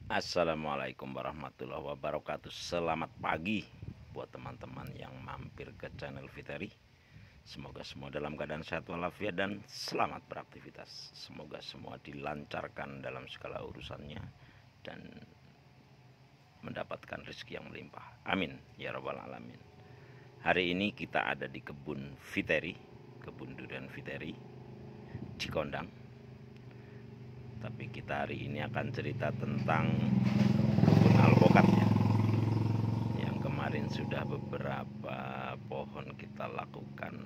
Assalamualaikum warahmatullahi wabarakatuh. Selamat pagi buat teman-teman yang mampir ke channel Fiteri. Semoga semua dalam keadaan sehat walafiat dan selamat beraktivitas. Semoga semua dilancarkan dalam segala urusannya dan mendapatkan rezeki yang melimpah. Amin ya rabbal alamin. Hari ini kita ada di kebun Fiteri, kebun durian Fiteri, Cikondang. Tapi kita hari ini akan cerita tentang kebun alpukat ya. Yang kemarin sudah beberapa pohon kita lakukan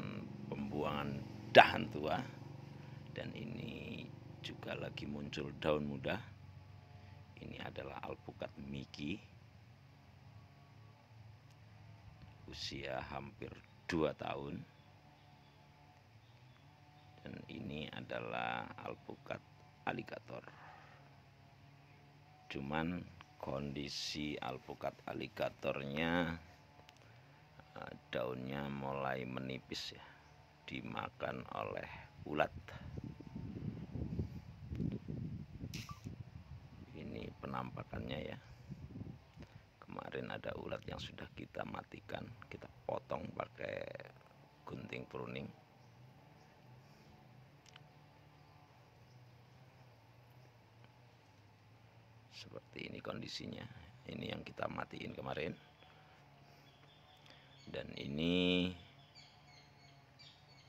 pembuangan dahan tua, dan ini juga lagi muncul daun muda. Ini adalah alpukat Miki, usia hampir 2 tahun. Dan ini adalah alpukat aligator. Cuman kondisi alpukat aligatornya, daunnya mulai menipis ya, dimakan oleh ulat. Ini penampakannya ya. Kemarin ada ulat yang sudah kita matikan, kita potong pakai gunting pruning. Seperti ini kondisinya. Ini yang kita matiin kemarin. Dan ini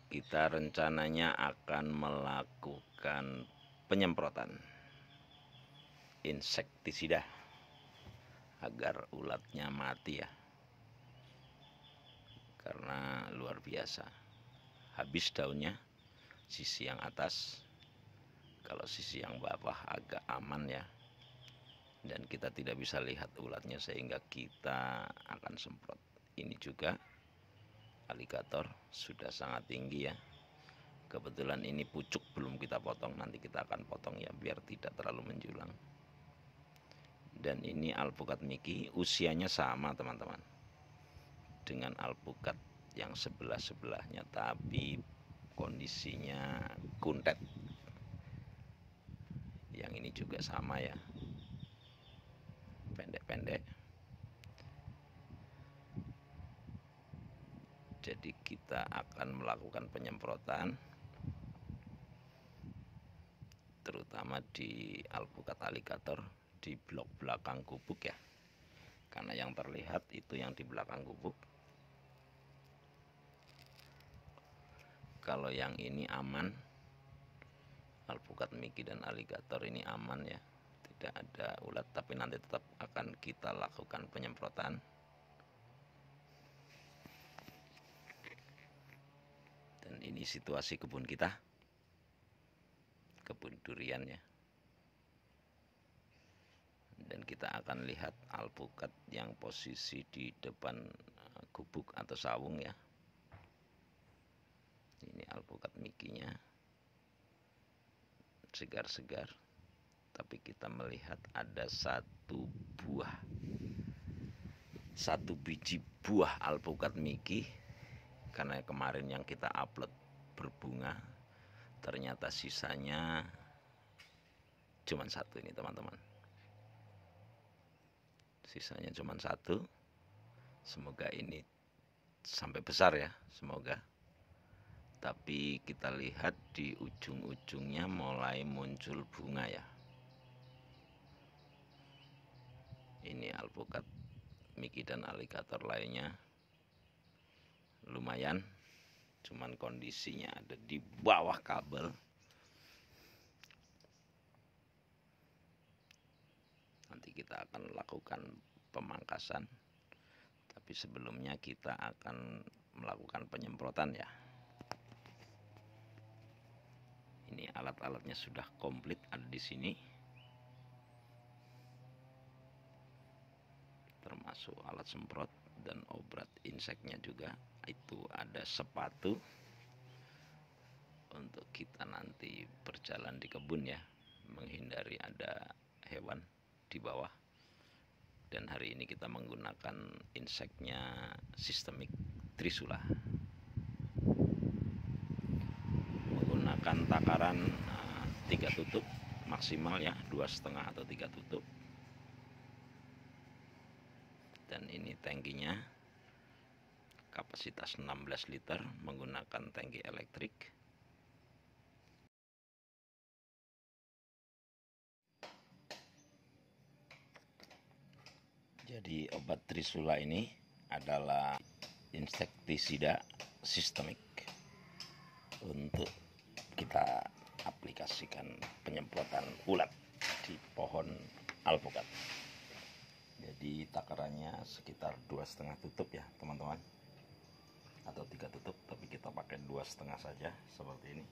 kita rencananya akan melakukan penyemprotan insektisida agar ulatnya mati ya. Karena luar biasa. Habis daunnya sisi yang atas. Kalau sisi yang bawah agak aman ya. Dan kita tidak bisa lihat ulatnya sehingga kita akan semprot. Ini juga aligator sudah sangat tinggi ya. Kebetulan ini pucuk belum kita potong, nanti kita akan potong ya biar tidak terlalu menjulang. Dan ini alpukat Miki, usianya sama teman-teman dengan alpukat yang sebelah-sebelahnya, tapi kondisinya kuntet. Yang ini juga sama ya, pendek-pendek. Jadi kita akan melakukan penyemprotan terutama di alpukat aligator di blok belakang gubuk ya, karena yang terlihat itu yang di belakang gubuk. Kalau yang ini aman, alpukat Miki dan aligator ini aman ya, tidak ada ulat, tapi nanti tetap akan kita lakukan penyemprotan. Dan ini situasi kebun kita, kebun durian ya. Dan kita akan lihat alpukat yang posisi di depan gubuk atau sawung ya. Ini alpukat Mikinya segar-segar, tapi kita melihat ada satu biji buah alpukat Miki, karena kemarin yang kita upload berbunga, ternyata sisanya cuma satu ini teman-teman. Sisanya cuma satu. Semoga ini sampai besar ya, semoga. Tapi kita lihat di ujung-ujungnya mulai muncul bunga ya. Ini alpukat Miki dan aligator lainnya lumayan, cuman kondisinya ada di bawah kabel. Nanti kita akan lakukan pemangkasan, tapi sebelumnya kita akan melakukan penyemprotan ya. Ini alat-alatnya sudah komplit ada di sini, termasuk alat semprot dan obat inseknya juga. Itu ada sepatu untuk kita nanti berjalan di kebun ya, menghindari ada hewan di bawah. Dan hari ini kita menggunakan inseknya sistemik Trisula, menggunakan takaran 3 tutup maksimal ya, 2,5 atau 3 tutup. Dan ini tangkinya kapasitas 16 liter menggunakan tangki elektrik. Jadi obat Trisula ini adalah insektisida sistemik untuk kita aplikasikan penyemprotan ulat di pohon alpukat. Jadi takarannya sekitar 2,5 tutup ya teman-teman, atau 3 tutup, tapi kita pakai 2,5 saja seperti ini.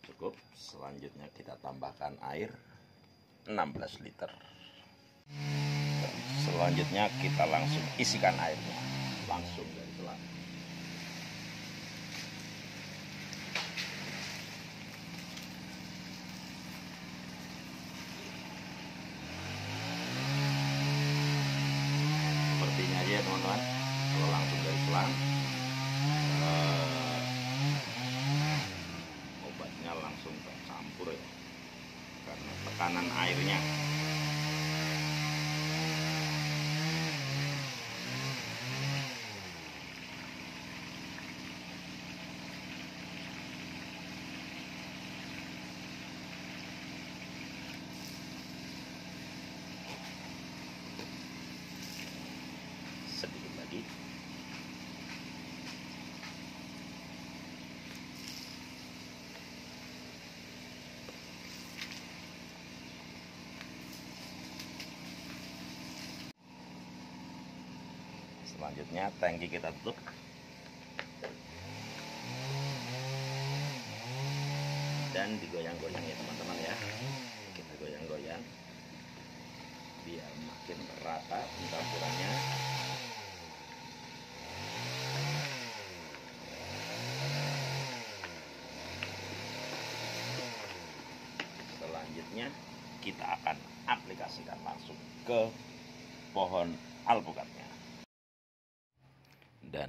Cukup. Selanjutnya kita tambahkan air 16 liter. Dan selanjutnya kita langsung isikan airnya langsung dari selang. Sepertinya aja ya teman-teman, kalau langsung dari selang obatnya langsung tercampur ya, karena tekanan airnya. Sedikit lagi. Selanjutnya tangki kita tutup. Dan digoyang-goyang ya teman-teman ya. Kita goyang-goyang biar makin rata pencampurannya. Selanjutnya kita akan aplikasikan langsung ke pohon alpukatnya. Dan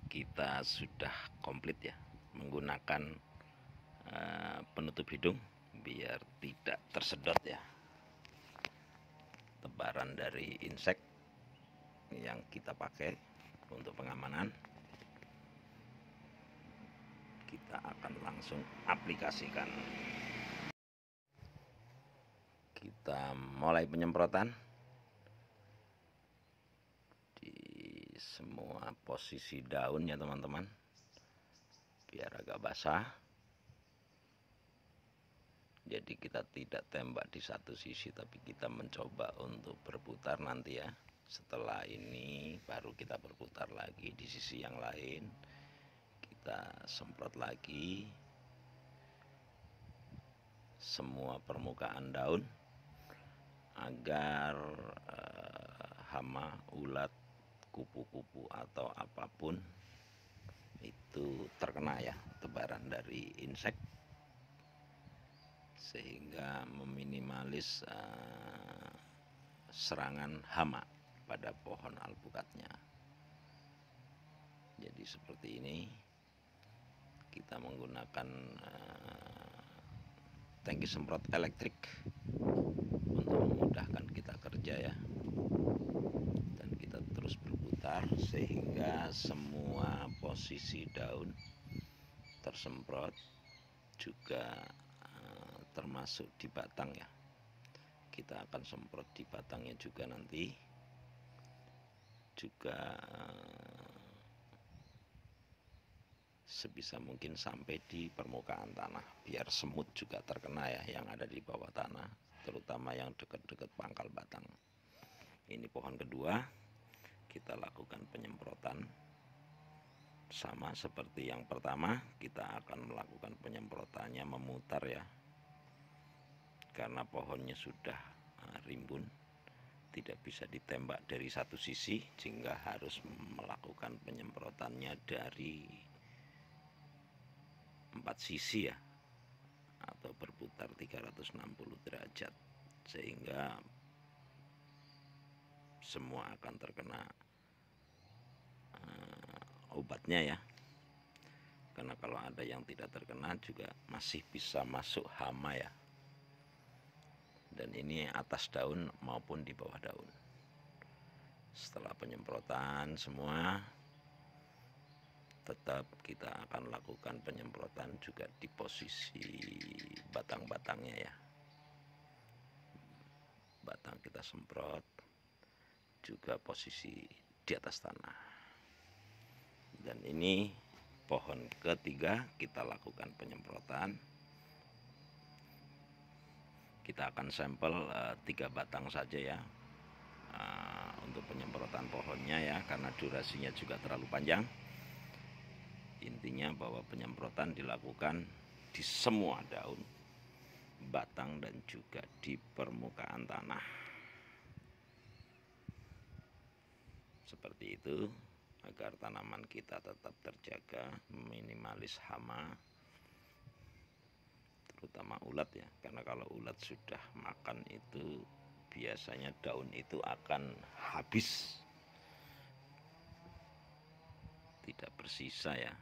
kita sudah komplit ya menggunakan penutup hidung biar tidak tersedot ya tebaran dari insek yang kita pakai untuk pengamanan. Kita akan langsung aplikasikan. Kita mulai penyemprotan di semua posisi daun ya teman-teman, biar agak basah. Jadi kita tidak tembak di satu sisi, tapi kita mencoba untuk berputar nanti ya. Setelah ini baru kita berputar lagi di sisi yang lain. Kita semprot lagi semua permukaan daun agar hama, ulat, kupu-kupu atau apapun itu terkena ya tebaran dari insek, sehingga meminimalis serangan hama pada pohon alpukatnya. Jadi seperti ini kita menggunakan tangki semprot elektrik untuk memudahkan kita kerja ya. Dan kita terus berputar sehingga semua posisi daun tersemprot, juga termasuk di batang ya. Kita akan semprot di batangnya juga nanti, juga sebisa mungkin sampai di permukaan tanah biar semut juga terkena ya yang ada di bawah tanah, terutama yang dekat-dekat pangkal batang. Ini pohon kedua, kita lakukan penyemprotan sama seperti yang pertama. Kita akan melakukan penyemprotannya memutar ya, karena pohonnya sudah rimbun, tidak bisa ditembak dari satu sisi, sehingga harus melakukan penyemprotannya dari 4 sisi ya, atau berputar 360 derajat, sehingga semua akan terkena obatnya ya. Karena kalau ada yang tidak terkena juga masih bisa masuk hama ya. Dan ini atas daun maupun di bawah daun. Setelah penyemprotan semua, tetap kita akan lakukan penyemprotan juga di posisi batang-batangnya ya. Batang kita semprot, juga posisi di atas tanah. Dan ini pohon ketiga kita lakukan penyemprotan. Kita akan sampel 3 batang saja ya, untuk penyemprotan pohonnya ya, karena durasinya juga terlalu panjang. Intinya bahwa penyemprotan dilakukan di semua daun, batang, dan juga di permukaan tanah. Seperti itu, agar tanaman kita tetap terjaga, minimalis hama, terutama ulat ya. Karena kalau ulat sudah makan itu biasanya daun itu akan habis, tidak bersisa ya.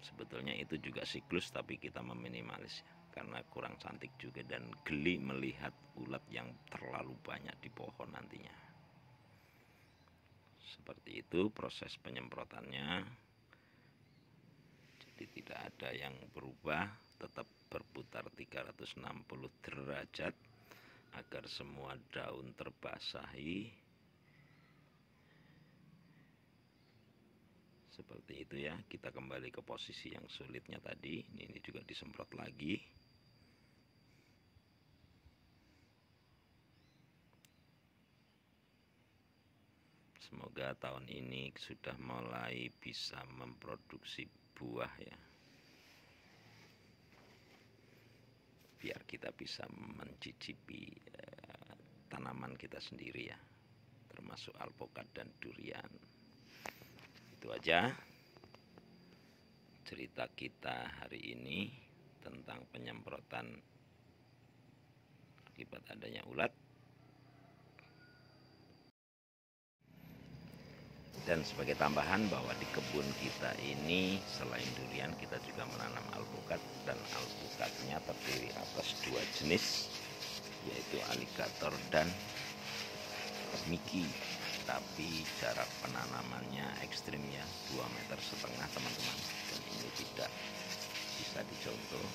Sebetulnya itu juga siklus, tapi kita meminimalis ya, karena kurang cantik juga dan geli melihat ulat yang terlalu banyak di pohon nantinya. Seperti itu proses penyemprotannya. Jadi tidak ada yang berubah, tetap berputar 360 derajat agar semua daun terbasahi. Seperti itu ya. Kita kembali ke posisi yang sulitnya tadi. Ini juga disemprot lagi. Semoga tahun ini sudah mulai bisa memproduksi buah ya, biar kita bisa mencicipi tanaman kita sendiri ya, termasuk alpukat dan durian. Itu aja cerita kita hari ini tentang penyemprotan akibat adanya ulat. Dan sebagai tambahan bahwa di kebun kita ini selain durian kita juga menanam alpukat, dan alpukatnya terdiri atas 2 jenis, yaitu aligator dan miki. Tapi jarak penanamannya ekstrim ya, 2,5 meter teman-teman, dan ini tidak bisa dicontoh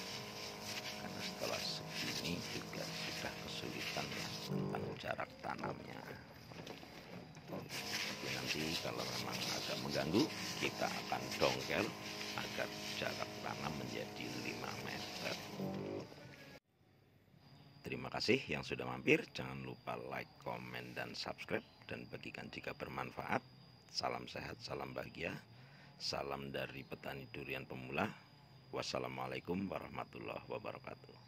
karena setelah segini juga sudah kesulitan ya tentang jarak tanamnya. Jadi nanti kalau memang agak mengganggu, kita akan dongkel agar jarak tanam menjadi 5 meter. Terima kasih yang sudah mampir. Jangan lupa like, komen, dan subscribe, dan bagikan jika bermanfaat. Salam sehat, salam bahagia. Salam dari petani durian pemula. Wassalamualaikum warahmatullahi wabarakatuh.